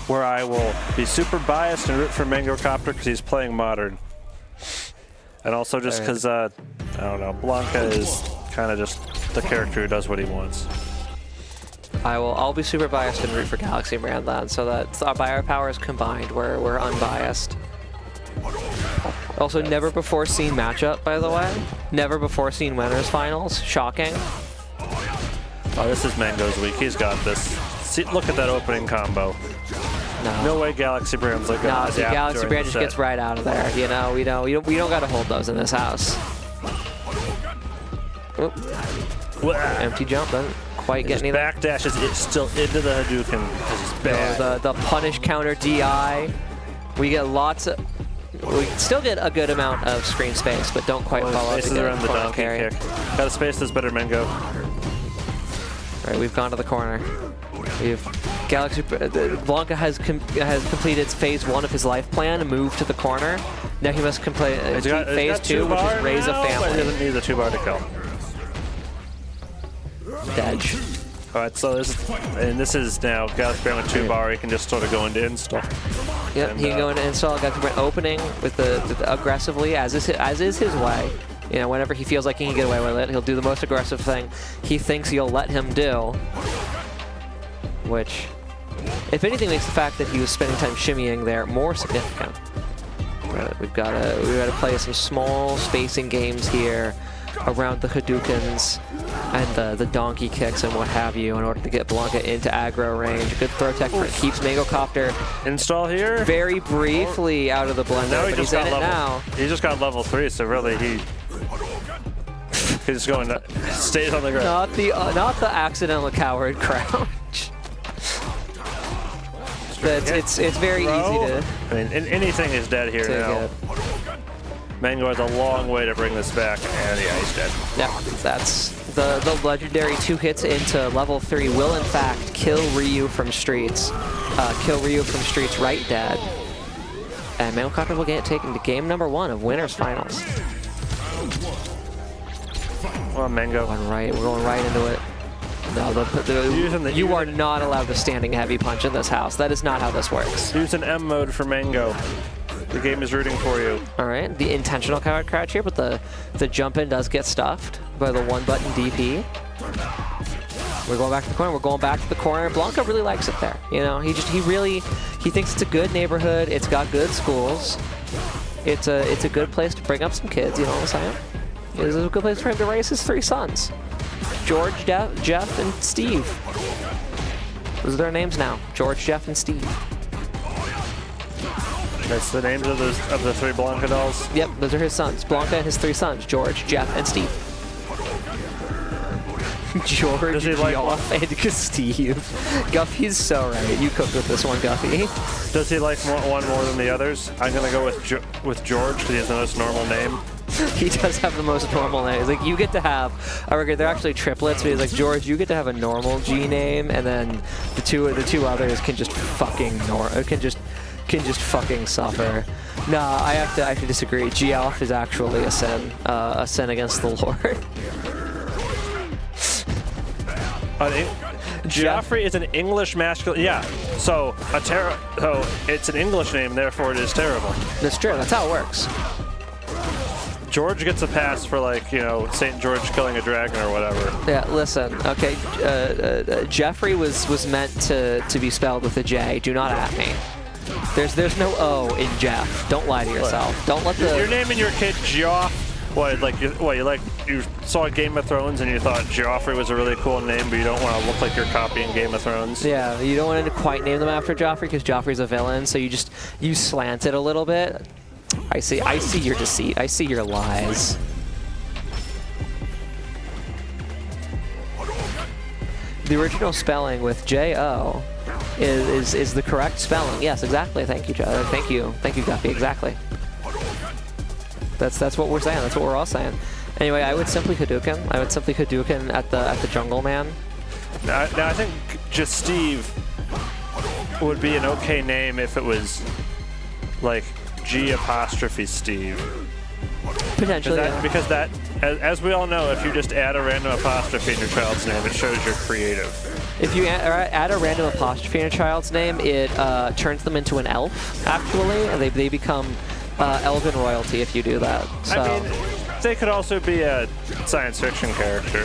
where I will be super biased and root for Mangocopter because he's playing modern. And also just because, I don't know, Blanka is kind of just the character who does what he wants. I'll be super biased and root for GalaxyBrAn then, so that by our powers combined, we're unbiased. Also, never before seen matchup, by the way. Never before seen winners finals. Shocking. Oh, this is Mango's week. He's got this. See, look at that opening combo. No way GalaxyBrAn's like no, see, GalaxyBrAn just gets right out of there. You know, we don't got to hold those in this house. Oop. Empty jump, doesn't quite get any. Backdash is still into the Hadouken because he's bad. The punish counter DI. We get lots of. We still get a good amount of screen space, but don't quite follow up to get around the donkey carry. kick. Got a space that's better, Mango. All right, we've gone to the corner. We've Blanka has completed phase 1 of his life plan and moved to the corner. Now he must complete phase 2, which is raise a family. But he doesn't need the 2-bar to kill. Dodge. All right, so this is now GalaxyBrAn with 2-bar. He can just sort of go into install. Yep, he can go into install. GalaxyBrAn opening with the aggressively, as is his way. You know, whenever he feels like he can get away with it, he'll do the most aggressive thing he thinks you'll let him do. Which, if anything, makes the fact that he was spending time shimmying there more significant. We've got to play some small spacing games here around the Hadoukens and the donkey kicks and what have you in order to get Blanka into aggro range. Good throw tech keeps Mangocopter install here very briefly out of the blender, now but he's in it now. He just got level 3, so really he's going to stays on the ground. Not the accidental coward crouch. It's very easy to. I mean, anything is dead here now. Mango has a long way to bring this back, and yeah, he's dead. Yeah, that's the legendary 2 hits into level 3 will in fact kill Ryu from Streets. Kill Ryu from Streets right dead. And Mangocopter will get taken to game number 1 of winners finals. Well, Mango. We're going right into it. No, you are not allowed to standing heavy punch in this house. That is not how this works. Use an M mode for Mango. The game is rooting for you. All right, the intentional coward crouch here, but the jump in does get stuffed by the 1-button DP. We're going back to the corner. We're going back to the corner. Blanka really likes it there. You know, he thinks it's a good neighborhood. It's got good schools. It's a good place to bring up some kids. You know what I'm saying? It's a good place for him to raise his 3 sons. George, Jeff, and Steve. Those are their names now. George, Jeff, and Steve. That's the names of the 3 Blanka dolls? Yep, those are his sons. Blanka and his 3 sons. George, Jeff, and Steve. George, Jeff, and Steve. Guffy's so right. You cooked with this one, Guffy. Does he like one more than the others? I'm going to go with George because he has the most normal name. He does have the most normal name. He's like, you get to have, they're actually triplets, but he's like, George, you get to have a normal G name, and then the two others can just fucking can just fucking suffer. Nah, I have to disagree. Geoff is actually a sin against the Lord. Geoffrey is an English masculine. Yeah, so it's an English name, therefore it is terrible. That's true. That's how it works. George gets a pass for, like, you know, St. George killing a dragon or whatever. Yeah, listen, okay, Jeffrey was meant to be spelled with a J. Do not at me. There's no O in Jeff. Don't lie to yourself. What? Don't let the... You're naming your kid Geoff. You saw Game of Thrones and you thought Joffrey was a really cool name, but you don't want to look like you're copying Game of Thrones? Yeah, you don't want to quite name them after Joffrey because Joffrey's a villain, so you slant it a little bit. I see your deceit. I see your lies. The original spelling with J-O is the correct spelling. Yes, exactly. Thank you, Joe. Thank you, Guffy. Exactly. That's what we're saying. That's what we're all saying. Anyway, I would simply Hadouken. I would simply Hadouken at the Jungle Man. Now I think just Steve would be an okay name if it was like G''Steve. Potentially, because that, as we all know, if you just add a random apostrophe in your child's name, it shows you're creative. If you add a random apostrophe in a child's name, it turns them into an elf, actually, and they become elven royalty if you do that. So. I mean, they could also be a science fiction character.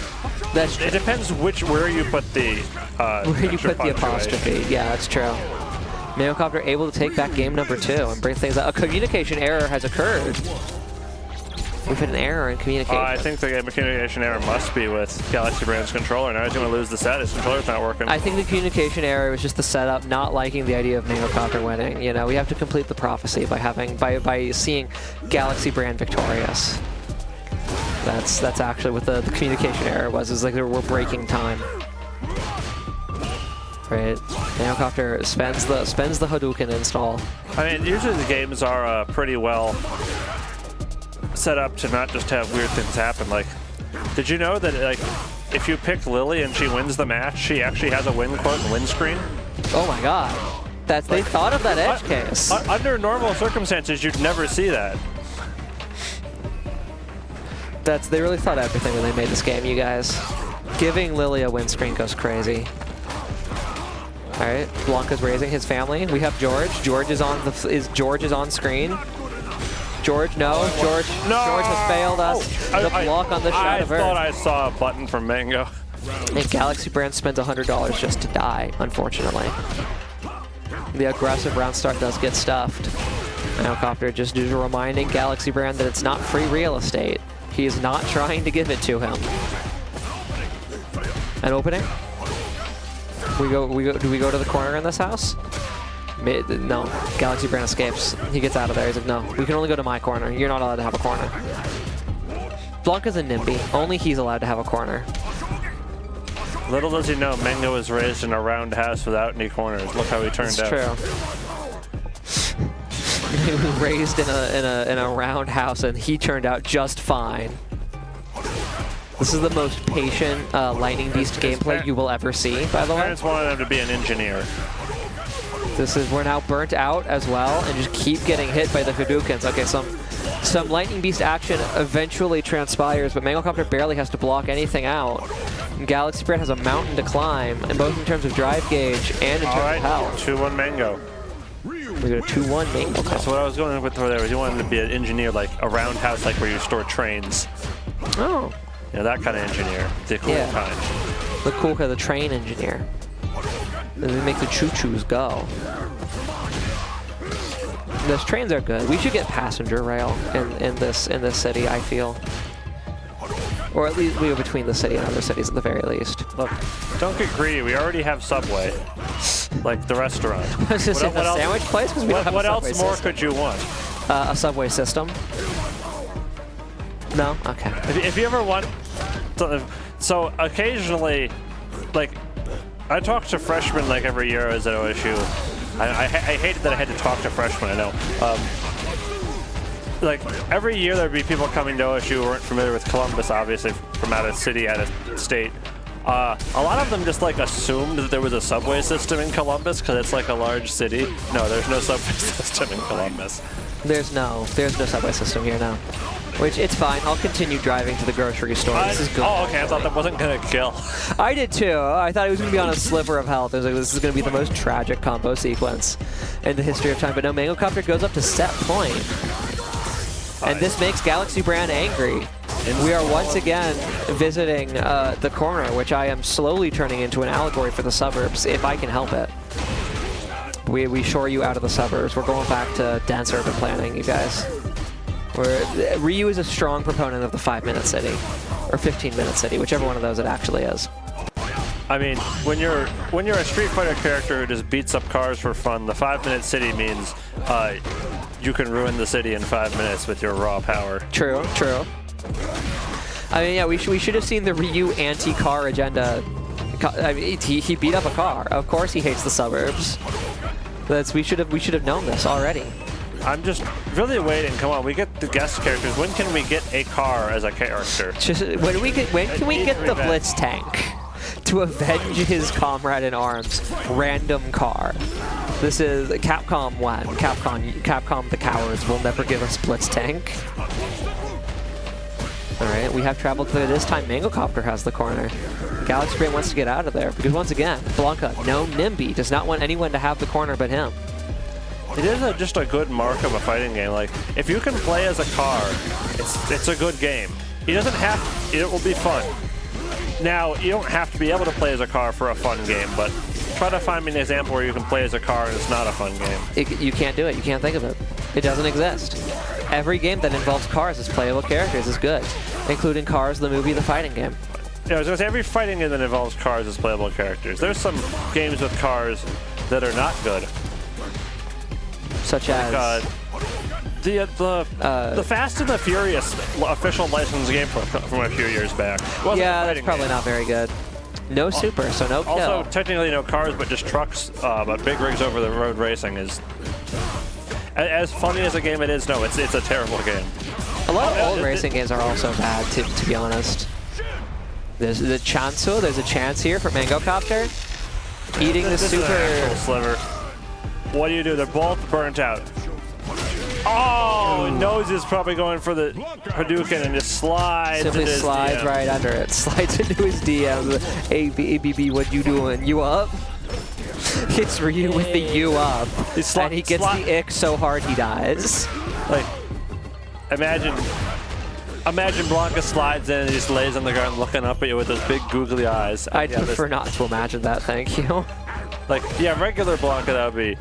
That's true. It depends where you put the where you put the apostrophe. Yeah, that's true. Mangocopter able to take back game number 2 and bring things up. A communication error has occurred. We've had an error in communication. I think the communication error must be with GalaxyBrAn's controller. Now he's going to lose the set. His controller's not working. I think the communication error was just the setup, not liking the idea of Mangocopter winning. You know, we have to complete the prophecy by seeing GalaxyBrAn victorious. That's actually what the communication error was. It's like we're breaking time. Right. Mangocopter spends the Hadouken install. I mean, usually the games are pretty well set up to not just have weird things happen. Like, did you know that like if you pick Lily and she wins the match, she actually has a win quote and win screen? Oh my God. That's they thought of that edge case. Under normal circumstances, you'd never see that. They really thought everything when they made this game, you guys. Giving Lily a win screen goes crazy. All right, Blanka's raising his family. We have George. George is on screen. George, no. George has failed us. The block on the shot of Earth. I thought I saw a button from Mango. And GalaxyBrAn spends $100 just to die, unfortunately. The aggressive round start does get stuffed. Mangocopter just reminding GalaxyBrAn that it's not free real estate. He is not trying to give it to him. An opening? Do we go to the corner in this house? No. GalaxyBrAn escapes. He gets out of there. He's like, no, we can only go to my corner. You're not allowed to have a corner. Blanka's a NIMBY. Only he's allowed to have a corner. Little does he know, Mango was raised in a round house without any corners. Look how he turned out. That's true. He was raised in a round house, and he turned out just fine. This is the most patient Lightning Beast gameplay you will ever see, by the way. Parents wanted him to be an engineer. We're now burnt out as well, and just keep getting hit by the Hadoukens. Okay, some Lightning Beast action eventually transpires, but Mangocopter barely has to block anything out. And GalaxyBrAn has a mountain to climb, and both in terms of drive gauge and in terms of health. 2-1 Mango. We got a 2-1 Mango. That's what I was going with there. Was you wanted to be an engineer, like a roundhouse, like where you store trains. Oh. Yeah, that kind of engineer. The cool kind. The cool kind, the train engineer. They make the choo-choos go. Those trains are good. We should get passenger rail in this city, I feel. Or at least we go between the city and other cities at the very least. Look, don't get greedy. We already have Subway, like the restaurant. I was just saying the sandwich place? What else more could you want? A Subway system. No? Okay. If you ever want... So occasionally, like, I talk to freshmen like every year as at OSU. I hated that I had to talk to freshmen, I know. Like, every year there'd be people coming to OSU who weren't familiar with Columbus, obviously, from out of city, out of state. A lot of them just, like, assumed that there was a subway system in Columbus because it's, like, a large city. No, there's no subway system in Columbus. There's no subway system here now. Which, it's fine. I'll continue driving to the grocery store. This is good. Oh, okay. I thought that wasn't going to kill. I did, too. I thought he was going to be on a sliver of health. I was like, this is going to be the most tragic combo sequence in the history of time. But no, Mangocopter goes up to set point. And this makes GalaxyBrAn angry. We are once again visiting the corner, which I am slowly turning into an allegory for the suburbs, if I can help it. We shore you out of the suburbs. We're going back to dense urban planning, you guys. Ryu is a strong proponent of the 5-minute city, or 15-minute city, whichever one of those it actually is. I mean, when you're a Street Fighter character who just beats up cars for fun, the 5-minute city means you can ruin the city in 5 minutes with your raw power. True, true. I mean, yeah, we should have seen the Ryu anti-car agenda. I mean, he beat up a car. Of course, he hates the suburbs. We should have known this already. I'm just really waiting. Come on, we get the guest characters. When can we get a car as a character? When can we get the Blitz tank to avenge his comrade in arms? Random car. This is Capcom 1. Capcom the cowards will never give us Blitz tank. All right, we have traveled clear. This time, Mangocopter has the corner. GalaxyBrAn wants to get out of there because once again, Blanka, no NIMBY, does not want anyone to have the corner but him. It is just a good mark of a fighting game. Like, if you can play as a car, it's a good game. It doesn't have, it will be fun. Now, you don't have to be able to play as a car for a fun game, but try to find me an example where you can play as a car and it's not a fun game. You can't do it. You can't think of it. It doesn't exist. Every game that involves cars as playable characters is good, including Cars, the movie, the fighting game. Yeah, I was going to say, every fighting game that involves cars is playable characters. There's some games with cars that are not good. Such as? The Fast and the Furious official licensed game from a few years back. Yeah, that's probably not very good. No super, so no kill. Also, technically no cars, but just trucks. But big rigs over the road racing is as funny as a game it is. No, it's a terrible game. A lot of old racing games are also bad, to be honest. There's the Chanso. There's a chance here for Mangocopter. Eating the super. Is an actual sliver. What do you do? They're both burnt out. Oh, Nose is probably going for the Hadouken and just slides. Simply slides DM. Right under it. Slides into his DM. ABB, what you doing? You up? Hits Ryu with the U up. And he gets the ick so hard he dies. Like, imagine Blanka slides in and he just lays on the ground looking up at you with those big googly eyes. I'd prefer not to imagine that, thank you. Like, yeah, regular Blanka, that would be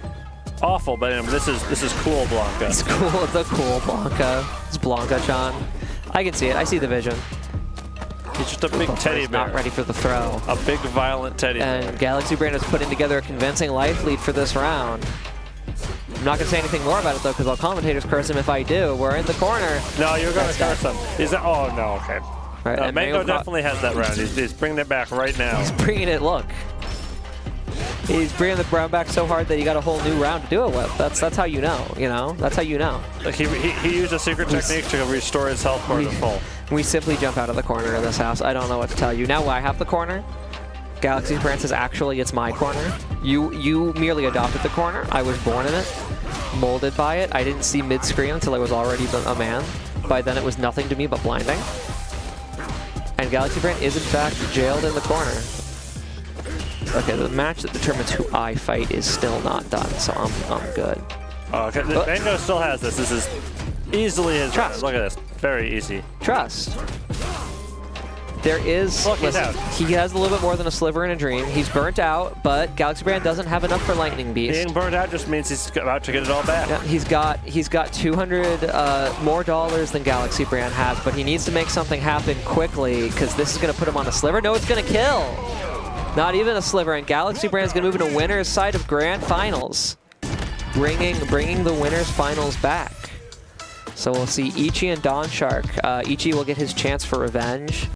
awful, but this is cool Blanka. It's cool, the cool Blanka. It's Blanka-chan. I can see it, I see the vision. He's just a big teddy bear. Not ready for the throw. A big violent teddy bear. And GalaxyBrAn is putting together a convincing life lead for this round. I'm not going to say anything more about it, though, because I'll commentators curse him if I do. We're in the corner. No, you're going to curse him. Oh, no, okay. Right, Mango definitely has that round. He's bringing it back right now. He's bringing it, look. He's bringing the round back so hard that he got a whole new round to do it with. That's how you know, That's how you know. Like he used a secret technique to restore his health bar to full. We simply jump out of the corner of this house. I don't know what to tell you. Now I have the corner. GalaxyBrAn says, actually, it's my corner. You merely adopted the corner. I was born in it, molded by it. I didn't see mid-screen until I was already a man. By then, it was nothing to me but blinding. And GalaxyBrAn is, in fact, jailed in the corner. Okay, the match that determines who I fight is still not done, so I'm good. Okay, Mango still has this. This is easily his Trust. Look at this. Very easy. Trust. There is... Look, he's out. He has a little bit more than a sliver in a dream. He's burnt out, but GalaxyBrAn doesn't have enough for Lightning Beast. Being burnt out just means he's about to get it all back. Yeah, he's got 200 more dollars than GalaxyBrAn has, but he needs to make something happen quickly, because this is going to put him on a sliver. No, it's going to kill! Not even a sliver, and GalaxyBrAn is going to move into winner's side of Grand Finals, bringing the winner's finals back. So we'll see Ichi and Dawn Shark. Ichi will get his chance for revenge.